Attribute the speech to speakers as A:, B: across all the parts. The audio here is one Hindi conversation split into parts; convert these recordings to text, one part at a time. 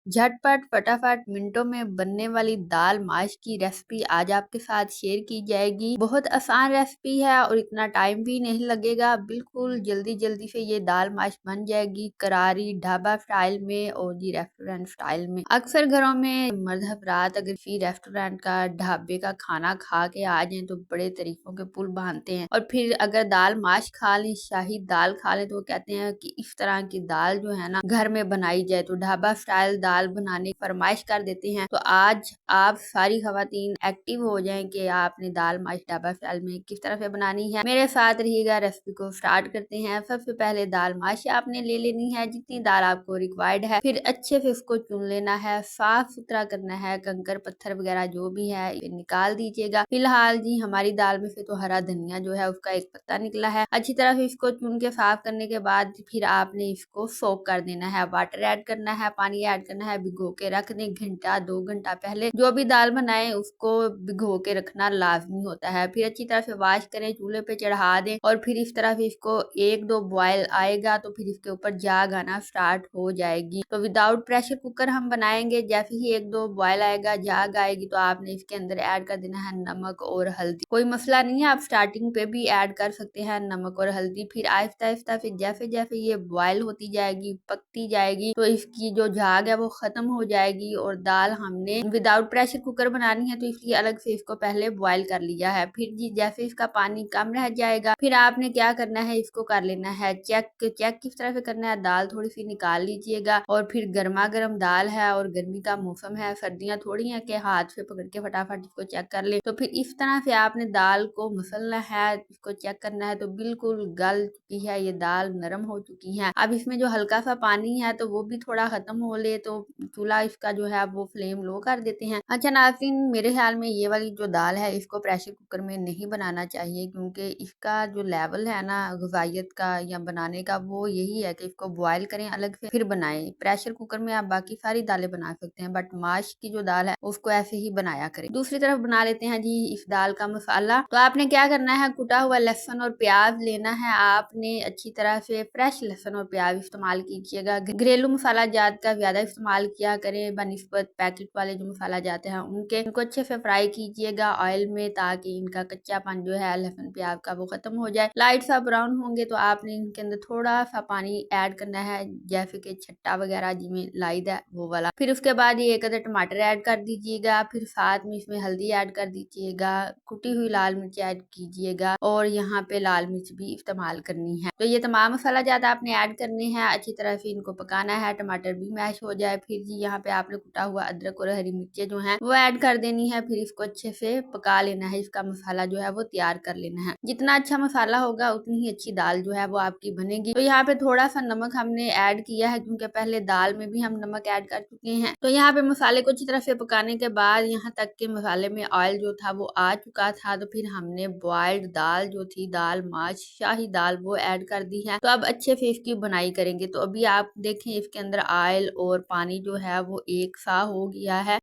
A: झटपट फटाफट मिनटों में बनने वाली दाल माश की रेसिपी आज आपके साथ शेयर की जाएगी। बहुत आसान रेसिपी है और इतना टाइम भी नहीं लगेगा। बिल्कुल जल्दी जल्दी से ये दाल माश बन जाएगी, करारी ढाबा स्टाइल में और जी रेस्टोरेंट स्टाइल में। अक्सर घरों में मर्द हजरात अगर किसी रेस्टोरेंट का ढाबे का खाना खा के आ जाए तो बड़े तरीकों के पुल बांधते हैं, और फिर अगर दाल माश खा लें, शाही दाल खा लें, तो वो कहते हैं कि इस तरह की दाल जो है ना घर में बनाई जाए, तो ढाबा स्टाइल दाल बनाने की फरमाइश कर देते हैं। तो आज आप सारी खवातीन एक्टिव हो जाएं कि आपने दाल माश ढाबा स्टाइल में किस तरह से बनानी है। मेरे साथ रहिएगा, रेसिपी को स्टार्ट करते हैं। सबसे पहले दाल माश आपने ले लेनी है, जितनी दाल आपको रिक्वायर्ड है। फिर अच्छे से उसको चुन लेना है, साफ सुथरा करना है, कंकर पत्थर वगैरह जो भी है निकाल दीजिएगा। फिलहाल जी हमारी दाल में से तो हरा धनिया जो है उसका एक पत्ता निकला है। अच्छी तरह से इसको चुन के साफ करने के बाद फिर आपने इसको सोक कर देना है। वाटर ऐड करना है, पानी ऐड करना है, भिगो के रख दें घंटा 2 घंटा पहले। जो भी दाल बनाए उसको भिगो के रखना लाजमी होता है। फिर अच्छी तरह से वॉश करें, चूल्हे पे चढ़ा दें और फिर इस तरह से इसको 1-2 बॉयल आएगा तो फिर इसके ऊपर जाग आना स्टार्ट हो जाएगी। तो विदाउट प्रेशर कुकर हम बनाएंगे। जैसे ही 1-2 बॉयल आएगा, जाग आएगी, तो आपने इसके अंदर ऐड कर देना है नमक और हल्दी। कोई मसला नहीं है, आप स्टार्टिंग पे भी ऐड कर सकते हैं नमक और हल्दी। फिर आहिस्ता आहिस्ता फिर जैसे जैसे ये बॉयल होती जाएगी, पकती जाएगी, तो इसकी जो झाग है वो खत्म हो जाएगी। और दाल हमने विदाउट प्रेशर कुकर बनानी है तो इसलिए अलग से इसको पहले बॉयल कर लिया है। फिर जी जैसे इसका पानी कम रह जाएगा, फिर आपने क्या करना है, इसको कर लेना है चेक। चेक किस तरह से करना है, दाल थोड़ी सी निकाल लीजिएगा और फिर गर्मा गर्म दाल है और गर्मी का मौसम है, सर्दियां थोड़ी है कि हाथ से पकड़ के फटाफट इसको चेक कर ले। तो फिर इस तरह से आपने दाल को मसलना है, इसको चेक करना है। तो बिल्कुल गल चुकी है ये दाल, नरम हो चुकी है। अब इसमें जो हल्का सा पानी है तो वो भी थोड़ा खत्म हो ले, तो चूल्हा इसका जो है वो फ्लेम लो कर देते हैं। अच्छा नाज़रीन, मेरे ख्याल में ये वाली जो दाल है इसको प्रेशर कुकर में नहीं बनाना चाहिए, क्योंकि इसका जो लेवल है ना ग़िज़ाइयत का या बनाने का, वो यही है कि इसको बॉयल करें अलग से फिर बनाएं। प्रेशर कुकर में आप बाकी सारी दालें बना सकते हैं, बट माश की जो दाल है उसको ऐसे ही बनाया करें। दूसरी तरफ बना लेते हैं जी इस दाल का मसाला। तो आपने क्या करना है, कुटा हुआ लहसुन और प्याज लेना है। आपने अच्छी तरह से फ्रेश लहसुन और प्याज इस्तेमाल कीजिएगा। घरेलू मसाला जात का ज्यादा इस्तेमाल किया करें बनिस्बत पैकेट वाले जो मसाला जाते हैं उनके। इनको अच्छे से फ्राई कीजिएगा ऑयल में, ताकि इनका कच्चापन जो है लहसुन प्याज का वो खत्म हो जाए। लाइट सा ब्राउन होंगे तो आपने इनके अंदर थोड़ा सा पानी ऐड करना है, जैसे कि छट्टा वगैरह जिसमें लाइद है वो वाला। फिर उसके बाद ये एक आधा टमाटर ऐड कर दीजिएगा। फिर साथ में इसमें हल्दी ऐड कर दीजिएगा, कुटी हुई लाल मिर्च ऐड कीजिएगा और यहाँ पे लाल मिर्च भी इस्तेमाल करनी है। तो ये तमाम मसाला ज्यादा आपने ऐड करने हैं, अच्छी तरह से इनको पकाना है, टमाटर भी मैश हो जाए। फिर जी यहाँ पे आपने कुटा हुआ अदरक और हरी मिर्चें जो हैं वो ऐड कर देनी है। फिर इसको अच्छे से पका लेना है, इसका मसाला जो है वो तैयार कर लेना है। जितना अच्छा मसाला होगा उतनी ही अच्छी दाल जो है वो आपकी बनेगी। तो यहाँ पे थोड़ा सा नमक हमने ऐड किया है, क्योंकि पहले दाल में भी हम नमक ऐड कर चुके हैं। तो यहाँ पे मसाले को अच्छी तरह से पकाने के बाद यहाँ तक के मसाले में ऑयल जो था वो आ चुका था, तो फिर हमने बॉइल्ड दाल जो थी, दाल माश शाही दाल, वो ऐड कर दी है। तो अब अच्छे से इसकी बुनाई करेंगे। तो अभी आप देखें इसके अंदर ऑयल और पानी जो है वो एक सा हो गया है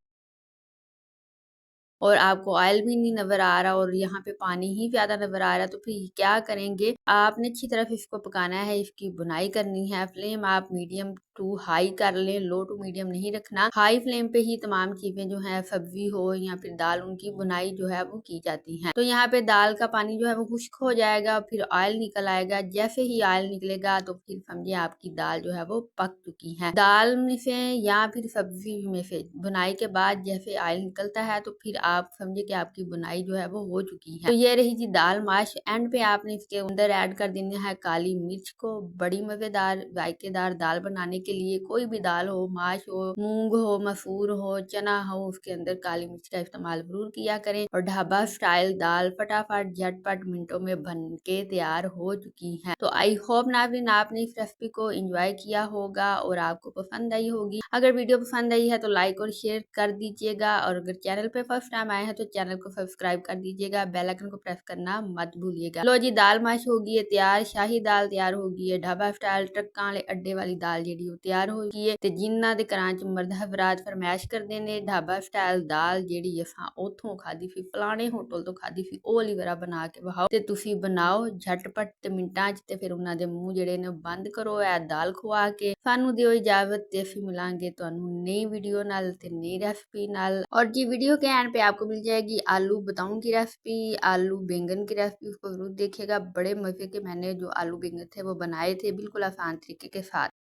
A: और आपको ऑयल भी नहीं नजर आ रहा और यहाँ पे पानी ही ज्यादा नजर आ रहा है। तो फिर क्या करेंगे, आपने अच्छी तरह इसको पकाना है, इसकी बुनाई करनी है। फ्लेम आप मीडियम टू हाई कर लें, लो टू मीडियम नहीं रखना। हाई फ्लेम पे ही तमाम चीजें जो है, सब्जी हो या फिर दाल, उनकी बुनाई जो है वो की जाती है। तो यहाँ पे दाल का पानी जो है वो खुश्क हो जाएगा, फिर ऑयल निकल आएगा। जैसे ही ऑयल निकलेगा तो फिर समझे आपकी दाल जो है वो पक चुकी है। दाल में से या फिर सब्जी में से बुनाई के बाद जैसे ऑयल निकलता है तो फिर आप समझे कि आपकी बुनाई जो है वो हो चुकी है। तो ये रही जी दाल माश। एंड पे आपने इसके अंदर ऐड कर देना है काली मिर्च को। बड़ी मजेदार जायकेदार दाल बनाने के लिए कोई भी दाल हो, माश हो, मूंग हो, मसूर हो, चना हो, उसके अंदर काली मिर्च का इस्तेमाल जरूर किया करें। और ढाबा स्टाइल दाल फटाफट झटपट मिनटों में बन के तैयार हो चुकी है। तो आई होप नाज़रीन आपने इस रेसिपी को एंजॉय किया होगा और आपको पसंद आई होगी। अगर वीडियो पसंद आई है तो लाइक और शेयर कर दीजिएगा, और अगर चैनल पे फर्स्ट टाइम आए हैं तो चैनल को सब्सक्राइब कर दीजिएगा, बेल आइकन को प्रेस करना मत भूलिएगा। लो जी दाल माश हो गई है तैयार, शाही दाल तैयार हो गई है, ढाबा स्टाइल ट्रक्कां वाले अड्डे वाली दाल ਜਿਹੜੀ ਉਹ ਤਿਆਰ ਹੋ ਗਈ ਹੈ ਤੇ ਜਿਨ੍ਹਾਂ ਦੇ ਘਰਾਂ 'ਚ ਮਰਦ ਹਜ਼ਰਾਤ ਫਰਮਾਇਸ਼ ਕਰਦੇ ਨੇ ਢਾਬਾ ਸਟਾਈਲ ਦਾਲ ਜਿਹੜੀ ਅਸਾਂ ਉੱਥੋਂ ਖਾਦੀ ਸੀ ਫਲਾਣੇ ਹੋਟਲ ਤੋਂ ਖਾਦੀ ਸੀ ਉਹ ਵਾਲੀ ਵਾਰਾ ਬਣਾ ਕੇ ਵਹਾਓ ਤੇ ਤੁਸੀਂ ਬਣਾਓ ਝਟਪਟ ਤੇ ਮਿੰਟਾਂ 'ਚ ਤੇ ਫਿਰ ਉਹਨਾਂ ਦੇ ਮੂੰਹ ਜਿਹੜੇ ਨੇ ਬੰਦ ਕਰੋ ਇਹ ਦਾਲ ਖਵਾ ਕੇ। ਸਾਨੂੰ ਦਿਓ इजाजत ਤੇ ਅਸੀਂ ਮਿਲਾਂਗੇ ਤੁਹਾਨੂੰ नई वीडियो नाल ते नई रेसिपी नाल। और जी वीडियो के एंड पे आपको मिल जाएगी आलू बताऊं की रेसिपी, आलू बैंगन की रेसिपी, उसको जरूर देखिएगा। बड़े मजे के मैंने जो आलू बैंगन थे वो बनाए थे बिल्कुल आसान तरीके के साथ।